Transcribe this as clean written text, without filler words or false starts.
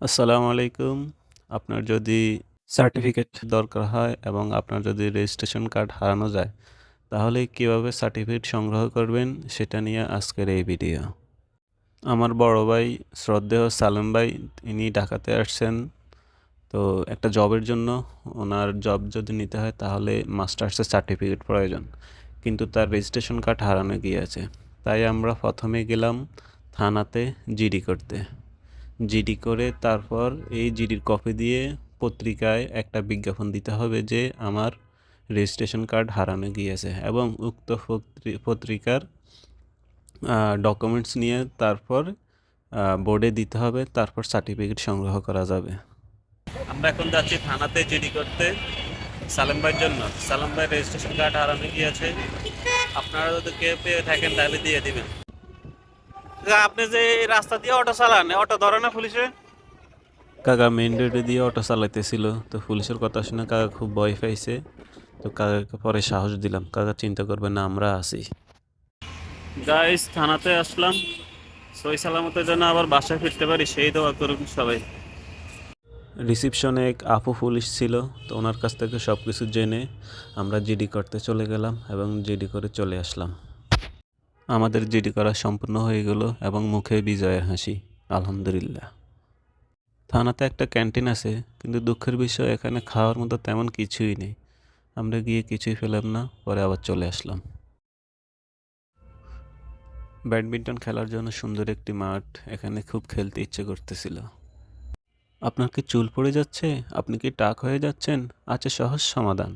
আসসালামু আলাইকুম। আপনার যদি সার্টিফিকেট দরকার হয় এবং আপনার যদি রেজিস্ট্রেশন কার্ড হারানো যায়, তাহলে কিভাবে সার্টিফিকেট সংগ্রহ করবেন সেটা নিয়ে আজকের এই ভিডিও। আমার বড় ভাই শ্রদ্ধেয় সালেম ভাই ইনি ঢাকাতে আসছেন। তো একটা জবের জন্য ওনার জব যদি নিতে হয় তাহলে মাস্টার্সের সার্টিফিকেট প্রয়োজন। কিন্তু তার রেজিস্ট্রেশন কার্ড হারানো গিয়েছে। তাই আমরা প্রথমে গেলাম থানাতে জিডি করতে। জিডি করে তারপর এই জিডির কপি দিয়ে পত্রিকায় একটা বিজ্ঞাপন দিতে হবে যে আমার রেজিস্ট্রেশন কার্ড হারানো গিয়েছে এবং উক্ত পত্রিকার ডকুমেন্টস নিয়ে তারপর বোর্ডে দিতে হবে, তারপর সার্টিফিকেট সংগ্রহ করা যাবে। আমরা এখন যাচ্ছি থানাতে জিডি করতে সালেম ভাইয়ের জন্য। সালেম ভাই রেজিস্ট্রেশন কার্ড হারানো গিয়েছে, আপনারা যদি কেউ পেয়ে থাকেন তাহলে দিয়ে দিবেন। আপনি যে রাস্তা দিয়ে অটো চালান, অটো ধরে না পুলিশে? কাকা মেইন রোডে দিয়ে অটো চালাইতেছিল, তো পুলিশের কথা শুনে কাকা খুব ভয় পাইছে। তো কাকাকে পরে সাহস দিলাম, কাকা চিন্তা করবেন না, আমরা আছি। গাইস থানাতে আসলাম, সই সালামতের জন্য আবার বাসায় ফিরতে পারি সেই দোয়া করুন সবাই। রিসিপশনে এক আপু পুলিশ ছিল, তো ওনার কাছ থেকে সব কিছু জেনে আমরা জিডি করতে চলে গেলাম এবং জিডি করে চলে আসলাম। আমাদের জিডি করা সম্পূর্ণ হয়ে গেল এবং মুখে বিজয়ের হাসি, আলহামদুলিল্লাহ। থানাতে একটা ক্যান্টিন আছে, কিন্তু দুঃখের বিষয় এখানে খাওয়ার মতো তেমন কিছুই নেই। আমরা গিয়ে কিছুই পেলাম না, পরে আবার চলে আসলাম। ব্যাডমিন্টন খেলার জন্য সুন্দর একটি মাঠ, এখানে খুব খেলতে ইচ্ছে করতেছিল। আপনার কি চুল পড়ে যাচ্ছে? আপনি কি টাক হয়ে যাচ্ছেন? আছে সহজ সমাধান।